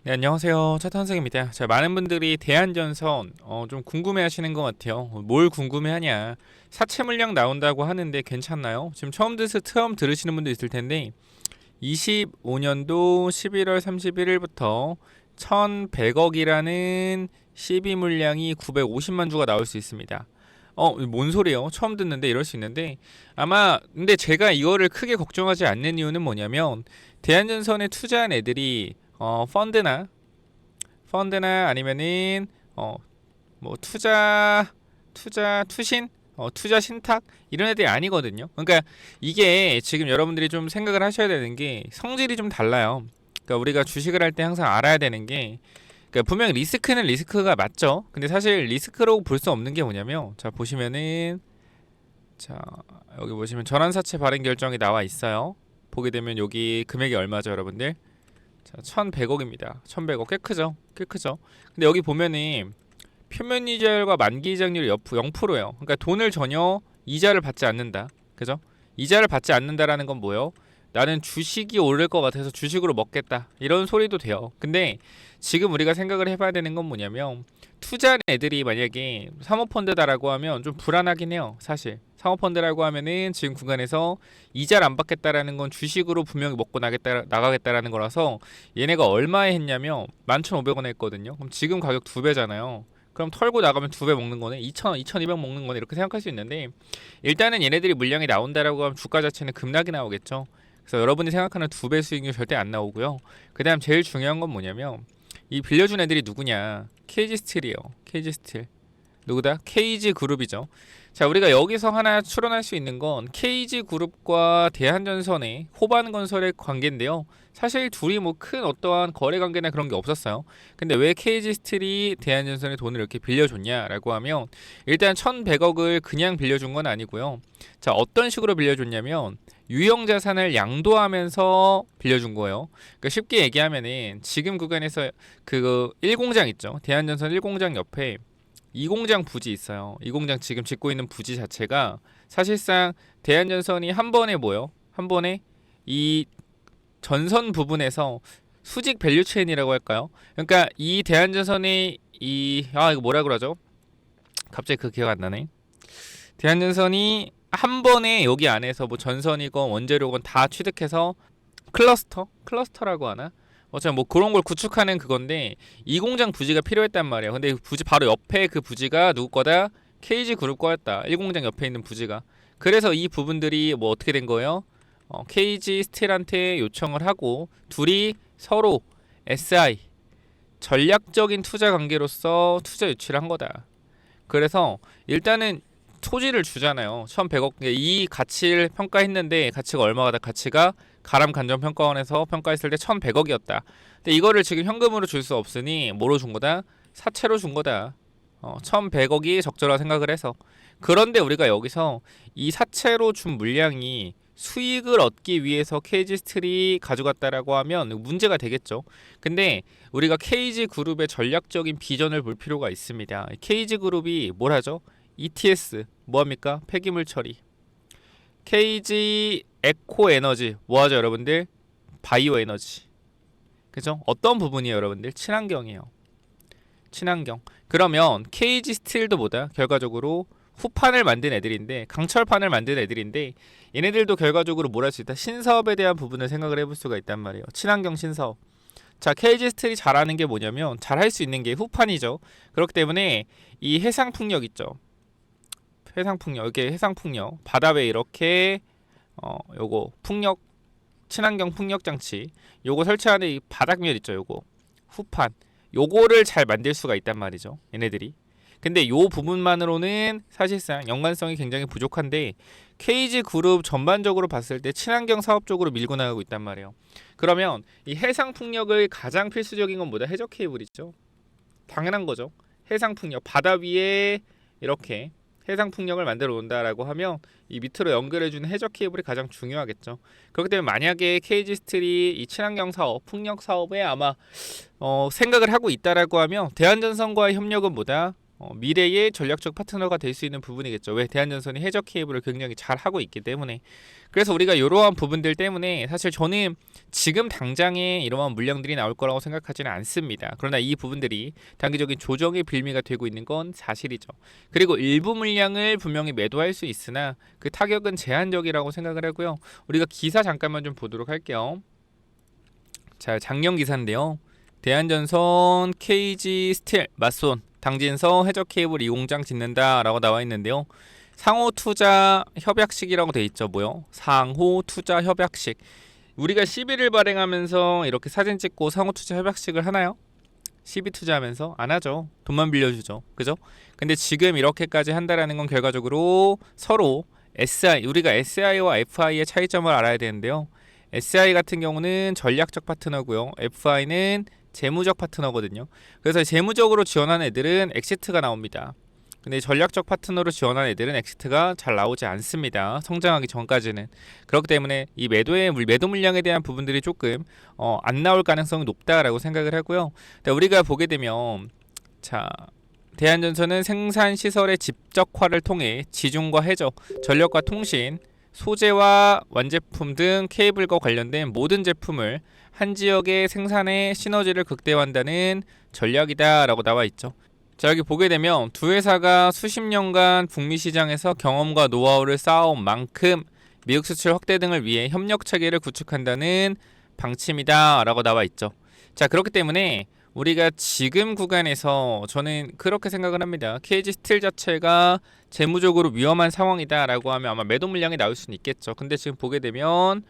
네, 안녕하세요. 차탄승입니다. 자, 많은 분들이 대한전선 좀 궁금해하시는 것 같아요. 뭘 궁금해하냐? 사채 물량 나온다고 하는데 괜찮나요? 지금 처음 들으시는 분도 있을 텐데 25년도 11월 31일부터 1,100억이라는 시비 물량이 950만 주가 나올 수 있습니다. 뭔 소리예요? 처음 듣는데 이럴 수 있는데 아마 근데 제가 이거를 크게 걱정하지 않는 이유는 뭐냐면 대한전선에 투자한 애들이 펀드나 아니면은 뭐 투자 신탁 이런 애들이 아니거든요. 그러니까 이게 지금 여러분들이 좀 생각을 하셔야 되는 게 성질이 좀 달라요. 그러니까 우리가 주식을 할 때 항상 알아야 되는 게 그러니까 분명 리스크는 리스크가 맞죠. 근데 사실 리스크로 볼 수 없는 게 뭐냐면 자 보시면은 자 여기 보시면 전환사채 발행 결정이 나와 있어요. 보게 되면 여기 금액이 얼마죠, 여러분들? 자, 1,100억입니다. 1,100억 꽤 크죠? 꽤 크죠? 근데 여기 보면은 표면 이자율과 만기 이자율이 0%예요. 그러니까 돈을 전혀 이자를 받지 않는다. 그죠? 이자를 받지 않는다라는 건 뭐예요? 나는 주식이 오를 것 같아서 주식으로 먹겠다. 이런 소리도 돼요. 근데 지금 우리가 생각을 해봐야 되는 건 뭐냐면 투자한 애들이 만약에 사모펀드다라고 하면 좀 불안하긴 해요. 사실 사모펀드라고 하면은 지금 구간에서 이자를 안 받겠다라는 건 주식으로 분명히 먹고 나가겠다라는 거라서 얘네가 얼마에 했냐면 11,500원에 했거든요. 그럼 지금 가격 2배잖아요. 그럼 털고 나가면 2배 먹는 거네. 2,000원, 2,200 먹는 거네. 이렇게 생각할 수 있는데 일단은 얘네들이 물량이 나온다라고 하면 주가 자체는 급락이 나오겠죠. 그래서 여러분이 생각하는 2배 수익률 절대 안 나오고요. 그다음 제일 중요한 건 뭐냐면 이 빌려준 애들이 누구냐? KG 스틸이에요. KG 스틸. 누구다? KG 그룹이죠. 자, 우리가 여기서 하나 추론할 수 있는 건 KG 그룹과 대한전선의 호반건설의 관계인데요. 사실 둘이 뭐 큰 어떠한 거래 관계나 그런 게 없었어요. 근데 왜 KG 스틸이 대한전선에 돈을 이렇게 빌려줬냐라고 하면 일단 1,100억을 그냥 빌려준 건 아니고요. 자, 어떤 식으로 빌려줬냐면 유형 자산을 양도하면서 빌려준 거예요. 그러니까 쉽게 얘기하면은 지금 구간에서 그 1공장 있죠. 대한전선 1공장 옆에 이 공장 부지 있어요. 이 공장 지금 짓고 있는 부지 자체가 사실상 대한전선이 한 번에 뭐요? 한 번에 이 전선 부분에서 수직 밸류 체인이라고 할까요? 그러니까 이 대한전선이 이거 뭐라 그러죠? 갑자기 그 기억 안 나네. 대한전선이 한 번에 여기 안에서 뭐 전선이건 원재료건 다 취득해서 클러스터라고 하나? 어차피 뭐 그런 걸 구축하는 그건데 이 공장 부지가 필요했단 말이에요. 근데 그 부지 바로 옆에 그 부지가 누구 거다? KG 그룹 거였다. 1공장 옆에 있는 부지가. 그래서 이 부분들이 뭐 어떻게 된 거예요? KG 스틸한테 요청을 하고 둘이 서로 SI 전략적인 투자 관계로서 투자 유치를 한 거다. 그래서 일단은 토지를 주잖아요. 1,100억 이 가치를 평가했는데 가치가 얼마가 다 가치가 가람간정평가원에서 평가했을 때 1,100억이었다. 근데 이거를 지금 현금으로 줄 수 없으니 뭐로 준 거다? 사채로 준 거다. 1,100억이 적절하다 생각을 해서. 그런데 우리가 여기서 이 사채로 준 물량이 수익을 얻기 위해서 KG 스틸이 가져갔다라고 하면 문제가 되겠죠. 근데 우리가 KG 그룹의 전략적인 비전을 볼 필요가 있습니다. KG 그룹이 뭘 하죠? ETS 뭐합니까? 폐기물 처리. KG 에코 에너지 뭐하죠, 여러분들? 바이오 에너지. 그죠? 어떤 부분이에요, 여러분들? 친환경이에요. 친환경. 그러면 KG 스틸도 뭐다? 결과적으로 후판을 만든 애들인데 강철판을 만든 애들인데 얘네들도 결과적으로 뭘 할 수 있다? 신사업에 대한 부분을 생각을 해볼 수가 있단 말이에요. 친환경 신사업. 자, KG 스틸이 잘하는 게 뭐냐면 잘할 수 있는 게 후판이죠. 그렇기 때문에 이 해상풍력 있죠. 해상풍력, 이게 해상풍력 바다 위에 이렇게 요거 풍력 친환경 풍력 장치 요거 설치하는 이 바닥면 있죠. 요거 후판 요거를 잘 만들 수가 있단 말이죠. 얘네들이. 근데 요 부분만으로는 사실상 연관성이 굉장히 부족한데 KG 그룹 전반적으로 봤을 때 친환경 사업 쪽으로 밀고 나가고 있단 말이에요. 그러면 이 해상 풍력을 가장 필수적인 건 뭐다? 해저 케이블이죠. 당연한 거죠. 해상 풍력 바다 위에 이렇게 해상 풍력을 만들어 놓는다라고 하면 이 밑으로 연결해주는 해저 케이블이 가장 중요하겠죠. 그렇기 때문에 만약에 KG 스틸이 이 친환경 사업, 풍력 사업에 아마 생각을 하고 있다라고 하면 대한전선과의 협력은 뭐다? 미래의 전략적 파트너가 될 수 있는 부분이겠죠. 왜? 대한전선이 해저 케이블을 굉장히 잘 하고 있기 때문에. 그래서 우리가 이러한 부분들 때문에 사실 저는 지금 당장에 이러한 물량들이 나올 거라고 생각하지는 않습니다. 그러나 이 부분들이 단기적인 조정의 빌미가 되고 있는 건 사실이죠. 그리고 일부 물량을 분명히 매도할 수 있으나 그 타격은 제한적이라고 생각을 하고요. 우리가 기사 잠깐만 좀 보도록 할게요. 자, 작년 기사인데요. 대한전선, KG 스틸, 맞손, 당진서 해저 케이블 2공장 짓는다 라고 나와 있는데요. 상호 투자 협약식이라고 돼 있죠. 뭐요? 상호 투자 협약식. 우리가 시비를 발행하면서 이렇게 사진 찍고 상호 투자 협약식을 하나요? 시비 투자하면서 안 하죠. 돈만 빌려주죠. 그죠? 근데 지금 이렇게까지 한다라는 건 결과적으로 서로 SI, 우리가 SI와 FI의 차이점을 알아야 되는데요. SI 같은 경우는 전략적 파트너고요. FI는 재무적 파트너거든요. 그래서 재무적으로 지원하는 애들은 엑시트가 나옵니다. 근데 전략적 파트너로 지원하는 애들은 엑시트가 잘 나오지 않습니다. 성장하기 전까지는. 그렇기 때문에 이 매도 물량에 대한 부분들이 조금 안 나올 가능성이 높다라고 생각을 하고요. 우리가 보게 되면 자, 대한전선은 생산 시설의 집적화를 통해 지중과 해저, 전력과 통신, 소재와 완제품 등 케이블과 관련된 모든 제품을 한 지역의 생산의 시너지를 극대화한다는 전략이다 라고 나와 있죠. 자, 여기 보게 되면 두 회사가 수십 년간 북미 시장에서 경험과 노하우를 쌓아온 만큼 미국 수출 확대 등을 위해 협력 체계를 구축한다는 방침이다 라고 나와 있죠. 자, 그렇기 때문에 우리가 지금 구간에서 저는 그렇게 생각을 합니다. KG 스틸 자체가 재무적으로 위험한 상황이다 라고 하면 아마 매도 물량이 나올 수는 있겠죠. 근데 지금 보게 되면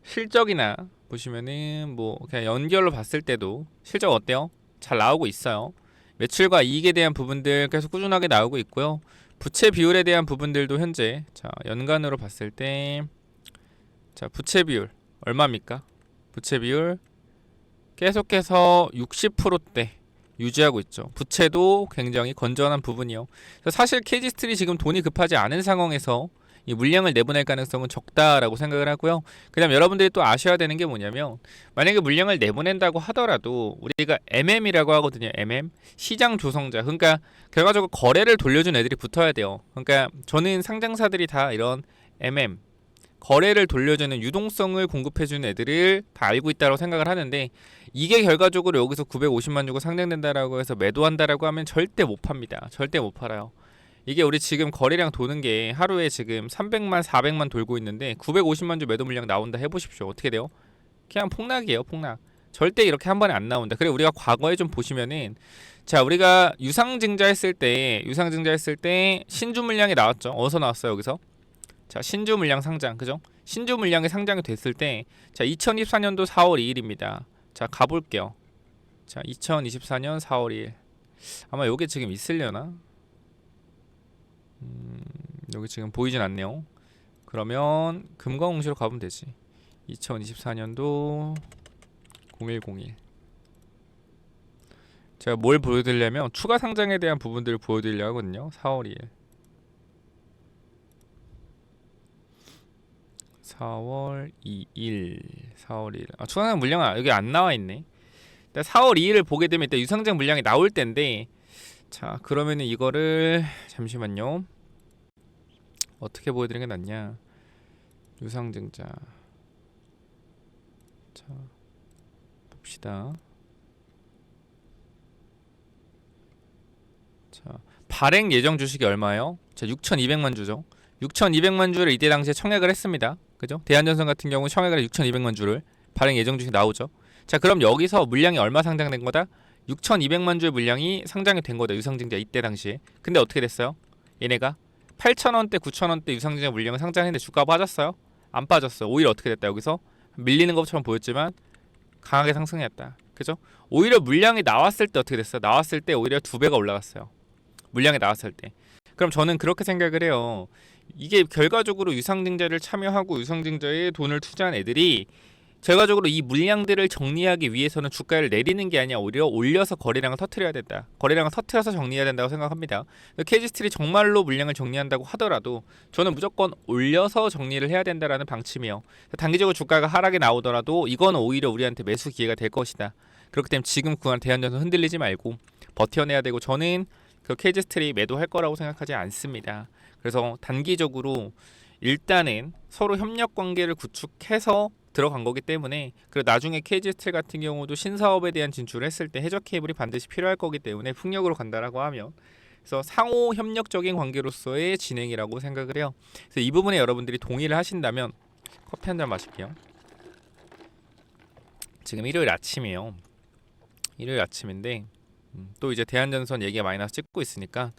실적이나 보시면은 뭐 그냥 연결로 봤을 때도 실적 어때요? 잘 나오고 있어요. 매출과 이익에 대한 부분들 계속 꾸준하게 나오고 있고요. 부채 비율에 대한 부분들도 현재 자, 연간으로 봤을 때 자, 부채 비율 얼마입니까? 부채 비율 계속해서 60%대 유지하고 있죠. 부채도 굉장히 건전한 부분이요. 사실 KG스틸이 지금 돈이 급하지 않은 상황에서 이 물량을 내보낼 가능성은 적다라고 생각을 하고요. 그 다음 여러분들이 또 아셔야 되는 게 뭐냐면 만약에 물량을 내보낸다고 하더라도 우리가 MM이라고 하거든요. MM 시장 조성자. 그러니까 결과적으로 거래를 돌려준 애들이 붙어야 돼요. 그러니까 저는 상장사들이 다 이런 MM 거래를 돌려주는 유동성을 공급해주는 애들을 다 알고 있다고 생각을 하는데 이게 결과적으로 여기서 950만 주고 상장된다라고 해서 매도한다라고 하면 절대 못 팝니다. 절대 못 팔아요. 이게 우리 지금 거래량 도는 게 하루에 지금 300만, 400만 돌고 있는데 950만 주 매도 물량 나온다 해보십시오. 어떻게 돼요? 그냥 폭락이에요, 폭락. 절대 이렇게 한 번에 안 나온다. 그래 우리가 과거에 좀 보시면은 자 우리가 유상증자 했을 때 신주 물량이 나왔죠. 어디서 나왔어요 여기서? 자 신주 물량 상장 그죠? 신주 물량이 상장이 됐을 때 자 2024년도 4월 2일입니다. 자 가볼게요. 자 2024년 4월 2일 아마 요게 지금 있으려나? 여기 지금 보이진 않네요. 그러면 금과공시로 가보면 되지. 2024년도 0101 제가 뭘 보여드리려면 추가 상장에 대한 부분들을 보여드리려고 하거든요. 4월 2일 4월 2일 4월 2일 추가 상장 물량 여기 안 나와 있네. 4월 2일을 보게 되면 일단 유상증 물량이 나올 텐데 자 그러면은 이거를 잠시만요. 어떻게 보여드리는 게 낫냐? 유상증자 자 봅시다. 자 발행 예정 주식이 얼마예요? 자 6,200만 주죠. 6,200만 주를 이때 당시에 청약을 했습니다. 그죠? 대한전선 같은 경우 청약을 6,200만 주를 발행 예정 주식 나오죠. 자 그럼 여기서 물량이 얼마 상장된 거다? 6,200만 주의 물량이 상장이 된 거다. 유상증자 이때 당시에. 근데 어떻게 됐어요? 얘네가 8,000원대 9,000원대 유상증자 물량을 상장했는데 주가가 빠졌어요? 안 빠졌어요. 오히려 어떻게 됐다. 여기서 밀리는 것처럼 보였지만 강하게 상승했다. 그죠? 오히려 물량이 나왔을 때 어떻게 됐어요? 나왔을 때 오히려 2배가 올라갔어요. 물량이 나왔을 때. 그럼 저는 그렇게 생각을 해요. 이게 결과적으로 유상증자를 참여하고 유상증자에 돈을 투자한 애들이 결과적으로 이 물량들을 정리하기 위해서는 주가를 내리는 게 아니라 오히려 올려서 거래량을 터트려야 된다. 거래량을 터트려서 정리해야 된다고 생각합니다. KG스틸이 정말로 물량을 정리한다고 하더라도 저는 무조건 올려서 정리를 해야 된다라는 방침이에요. 단기적으로 주가가 하락이 나오더라도 이거는 오히려 우리한테 매수 기회가 될 것이다. 그렇기 때문에 지금 구간 대한전선 흔들리지 말고 버텨내야 되고 저는 그 케이지 스트리 매도할 거라고 생각하지 않습니다. 그래서 단기적으로 일단은 서로 협력 관계를 구축해서 들어간 거기 때문에, 그리고 나중에 케이지 스틸 같은 경우도 신사업에 대한 진출을 했을 때 해저 케이블이 반드시 필요할 거기 때문에 풍력으로 간다라고 하면, 그래서 상호 협력적인 관계로서의 진행이라고 생각을 해요. 그래서 이 부분에 여러분들이 동의를 하신다면 커피 한 잔 마실게요. 지금 일요일 아침이에요. 일요일 아침인데 또 이제 대한전선 얘기가 많이 나서 찍고 있으니까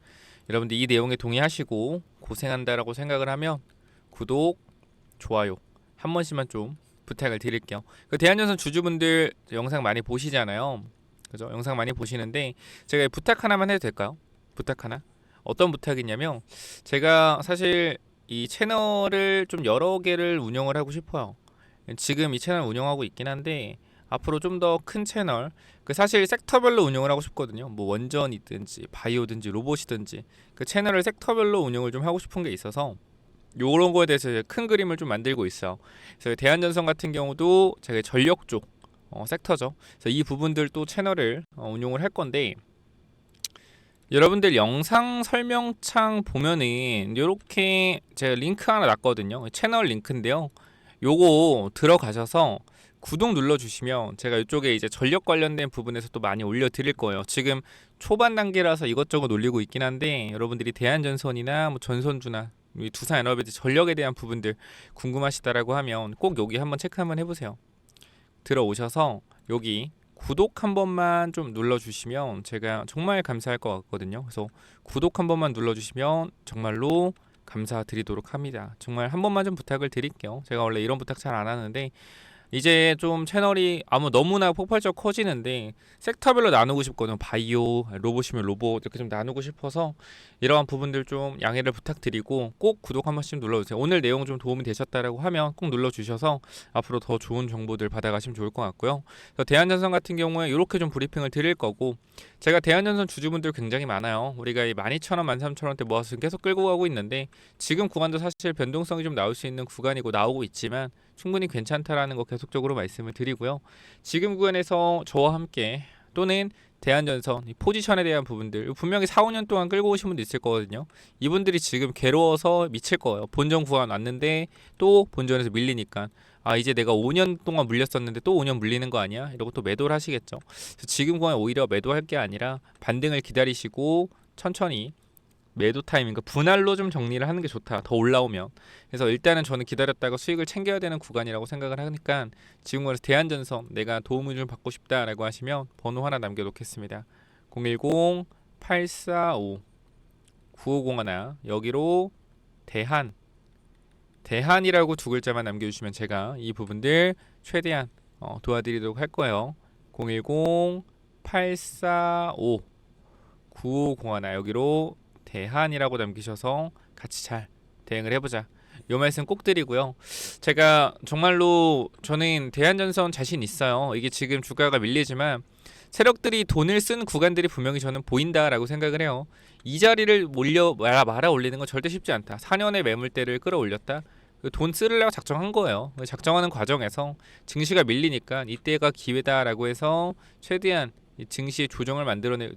여러분들 이 내용에 동의하시고 고생한다라고 생각을 하면 구독, 좋아요 한 번씩만 좀 부탁을 드릴게요. 그 대한전선 주주분들 영상 많이 보시잖아요. 그죠? 영상 많이 보시는데 제가 부탁 하나만 해도 될까요? 부탁 하나? 어떤 부탁이냐면, 제가 사실 이 채널을 좀 여러 개를 운영을 하고 싶어요. 지금 이 채널 운영하고 있긴 한데 앞으로 좀 더 큰 채널, 그 사실 섹터별로 운영을 하고 싶거든요. 뭐 원전이든지 바이오든지 로봇이든지 그 채널을 섹터별로 운영을 좀 하고 싶은 게 있어서 요런 거에 대해서 이제 큰 그림을 좀 만들고 있어요. 그래서 대한전선 같은 경우도 제가 전력 쪽 섹터죠. 그래서 이 부분들도 채널을 운용을 할 건데, 여러분들 영상 설명창 보면은 요렇게 제가 링크 하나 놨거든요. 채널 링크인데요. 요거 들어가셔서 구독 눌러주시면 제가 이쪽에 이제 전력 관련된 부분에서 또 많이 올려드릴 거예요. 지금 초반 단계라서 이것저것 올리고 있긴 한데, 여러분들이 대한전선이나 뭐 전선주나 두산에너비티 전력에 대한 부분들 궁금하시다라고 하면 꼭 여기 한번 체크 한번 해보세요. 들어오셔서 여기 구독 한 번만 좀 눌러주시면 제가 정말 감사할 것 같거든요. 그래서 구독 한 번만 눌러주시면 정말로 감사드리도록 합니다. 정말 한 번만 좀 부탁을 드릴게요. 제가 원래 이런 부탁 잘 안 하는데 이제 좀 채널이 너무나 폭발적 커지는데 섹터별로 나누고 싶거든요. 바이오, 로봇이면 로봇 이렇게 좀 나누고 싶어서 이러한 부분들 좀 양해를 부탁드리고 꼭 구독 한 번씩 눌러주세요. 오늘 내용 좀 도움이 되셨다라고 하면 꼭 눌러주셔서 앞으로 더 좋은 정보들 받아가시면 좋을 것 같고요. 그래서 대한전선 같은 경우에 이렇게 좀 브리핑을 드릴 거고, 제가 대한전선 주주분들 굉장히 많아요. 우리가 이 12,000원, 13,000원대 모아서 계속 끌고 가고 있는데, 지금 구간도 사실 변동성이 좀 나올 수 있는 구간이고 나오고 있지만 충분히 괜찮다라는 거 계속적으로 말씀을 드리고요. 지금 구간에서 저와 함께 또는 대한전선 포지션에 대한 부분들 분명히 4, 5년 동안 끌고 오신 분도 있을 거거든요. 이분들이 지금 괴로워서 미칠 거예요. 본전 구간 왔는데 또 본전에서 밀리니까 이제 내가 5년 동안 물렸었는데 또 5년 물리는 거 아니야? 이러고 또 매도를 하시겠죠. 그래서 지금 구간 오히려 매도할 게 아니라 반등을 기다리시고 천천히 매도 타이밍, 그 분할로 좀 정리를 하는 게 좋다. 더 올라오면. 그래서 일단은 저는 기다렸다가 수익을 챙겨야 되는 구간이라고 생각을 하니까 지금 거에서 대한전선 내가 도움을 좀 받고 싶다라고 하시면 번호 하나 남겨놓겠습니다. 010-845-9501 여기로 대한이라고 두 글자만 남겨주시면 제가 이 부분들 최대한 도와드리도록 할 거예요. 010-845-9501 여기로 대한이라고 남기셔서 같이 잘 대응을 해보자. 요 말씀 꼭 드리고요. 제가 정말로 저는 대한전선 자신 있어요. 이게 지금 주가가 밀리지만 세력들이 돈을 쓴 구간들이 분명히 저는 보인다라고 생각을 해요. 이 자리를 말아 올리는 건 절대 쉽지 않다. 4년의 매물대를 끌어올렸다. 돈 쓰려고 작정한 거예요. 작정하는 과정에서 증시가 밀리니까 이때가 기회다라고 해서 최대한 증시의 조정을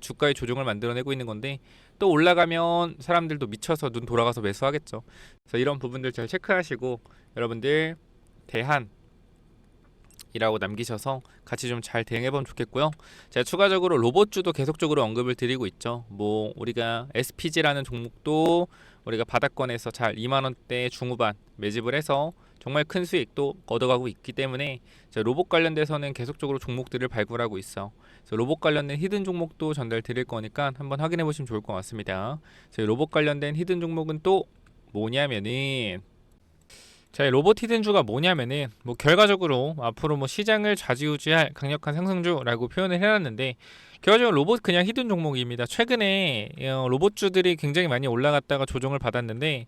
주가의 조정을 만들어내고 있는 건데, 또 올라가면 사람들도 미쳐서 눈 돌아가서 매수하겠죠. 그래서 이런 부분들 잘 체크하시고 여러분들 대한이라고 남기셔서 같이 좀 잘 대응해보면 좋겠고요. 제가 추가적으로 로봇주도 계속적으로 언급을 드리고 있죠. 뭐 우리가 SPG라는 종목도 우리가 바닥권에서 잘 2만원대 중후반 매집을 해서 정말 큰 수익도 얻어가고 있기 때문에 로봇 관련돼서는 계속적으로 종목들을 발굴하고 있어. 그래서 로봇 관련된 히든 종목도 전달 드릴 거니까 한번 확인해 보시면 좋을 것 같습니다. 로봇 관련된 히든 종목은 또 뭐냐면은, 로봇 히든주가 뭐냐면은 뭐 결과적으로 앞으로 뭐 시장을 좌지우지할 강력한 상승주라고 표현을 해놨는데, 결과적으로 로봇 그냥 히든 종목입니다. 최근에 로봇주들이 굉장히 많이 올라갔다가 조정을 받았는데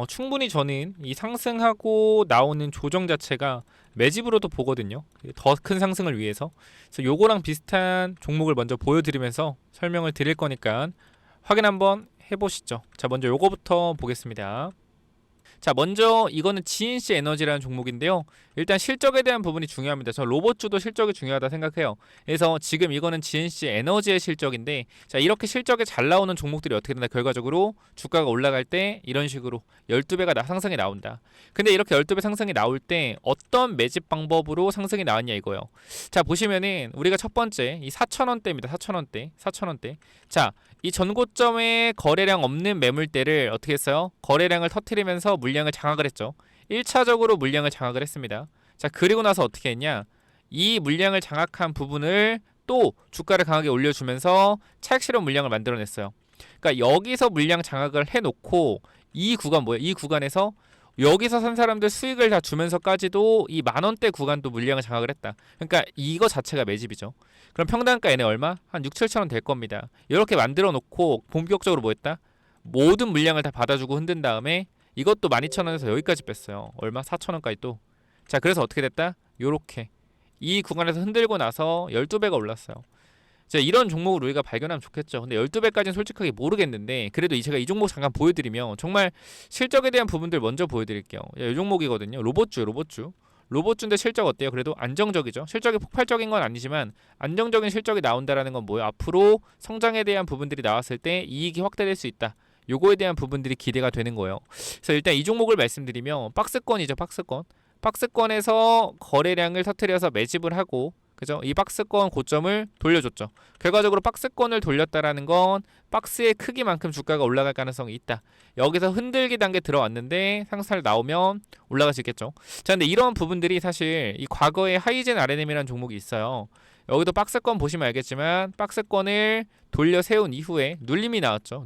충분히 저는 이 상승하고 나오는 조정 자체가 매집으로도 보거든요. 더 큰 상승을 위해서. 그래서 요거랑 비슷한 종목을 먼저 보여드리면서 설명을 드릴 거니까 확인 한번 해보시죠. 자, 먼저 요거부터 보겠습니다. 자, 먼저 이거는 GNC 에너지라는 종목인데요. 일단 실적에 대한 부분이 중요합니다. 저 로봇주도 실적이 중요하다 생각해요. 그래서 지금 이거는 GNC 에너지의 실적인데, 자, 이렇게 실적이 잘 나오는 종목들이 어떻게 되나, 결과적으로 주가가 올라갈 때 이런 식으로 12배가 상승이 나온다. 근데 이렇게 12배 상승이 나올 때 어떤 매집 방법으로 상승이 나왔냐 이거예요. 자, 보시면은 우리가 첫 번째 이 4,000원대입니다. 4,000원대. 자, 이 전고점에 거래량 없는 매물대를 어떻게 했어요? 거래량을 터뜨리면서 물량을 장악을 했죠. 1차적으로 물량을 장악을 했습니다. 자, 그리고 나서 어떻게 했냐? 이 물량을 장악한 부분을 또 주가를 강하게 올려주면서 차익 실현 물량을 만들어냈어요. 그러니까 여기서 물량 장악을 해놓고 이 구간 뭐예요? 이 구간에서 여기서 산 사람들 수익을 다 주면서까지도 이 만원대 구간도 물량을 장악을 했다. 그러니까 이거 자체가 매집이죠. 그럼 평단가 얘네 얼마? 한 6, 7천원 될 겁니다. 이렇게 만들어 놓고 본격적으로 뭐 했다? 모든 물량을 다 받아주고 흔든 다음에 이것도 12,000원에서 여기까지 뺐어요. 얼마? 4,000원까지 또. 자, 그래서 어떻게 됐다? 요렇게 이 구간에서 흔들고 나서 12배가 올랐어요. 자, 이런 종목을 우리가 발견하면 좋겠죠. 근데 12배까지는 솔직하게 모르겠는데, 그래도 제가 이 종목 잠깐 보여드리면 정말 실적에 대한 부분들 먼저 보여드릴게요. 이 종목이거든요. 로봇주인데 실적 어때요? 그래도 안정적이죠. 실적이 폭발적인 건 아니지만 안정적인 실적이 나온다라는 건 뭐예요? 앞으로 성장에 대한 부분들이 나왔을 때 이익이 확대될 수 있다. 요거에 대한 부분들이 기대가 되는 거예요. 그래서 일단 이 종목을 말씀드리면 박스권이죠. 박스권에서 거래량을 터뜨려서 매집을 하고, 그죠? 이 박스권 고점을 돌려줬죠. 결과적으로 박스권을 돌렸다라는 건 박스의 크기만큼 주가가 올라갈 가능성이 있다. 여기서 흔들기 단계 들어왔는데 상승 나오면 올라갈 수 있겠죠. 자, 근데 이런 부분들이 사실 이 과거에 하이젠 RNM이라는 종목이 있어요. 여기도 박스권 보시면 알겠지만 박스권을 돌려 세운 이후에 눌림이 나왔죠.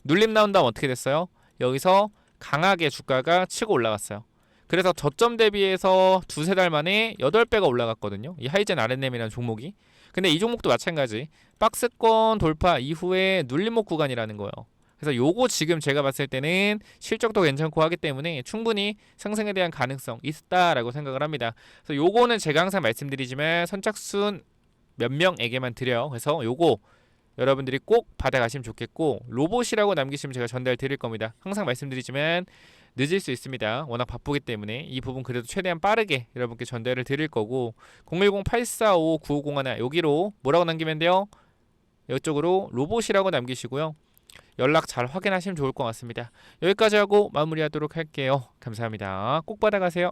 눌림 나온 다음 어떻게 됐어요? 여기서 강하게 주가가 치고 올라갔어요. 그래서 저점 대비해서 두세 달 만에 8배가 올라갔거든요. 이 하이젠 RNM이라는 종목이. 근데 이 종목도 마찬가지. 박스권 돌파 이후에 눌림목 구간이라는 거예요. 그래서 요거 지금 제가 봤을 때는 실적도 괜찮고 하기 때문에 충분히 상승에 대한 가능성 있다라고 생각을 합니다. 그래서 요거는 제가 항상 말씀드리지만 선착순 몇 명에게만 드려요. 그래서 요거 여러분들이 꼭 받아가시면 좋겠고, 로봇이라고 남기시면 제가 전달 드릴 겁니다. 항상 말씀드리지만 늦을 수 있습니다. 워낙 바쁘기 때문에 이 부분 그래도 최대한 빠르게 여러분께 전달을 드릴 거고, 010-845-9501 여기로 뭐라고 남기면 돼요? 이쪽으로 로봇이라고 남기시고요. 연락 잘 확인하시면 좋을 것 같습니다. 여기까지 하고 마무리하도록 할게요. 감사합니다. 꼭 받아가세요.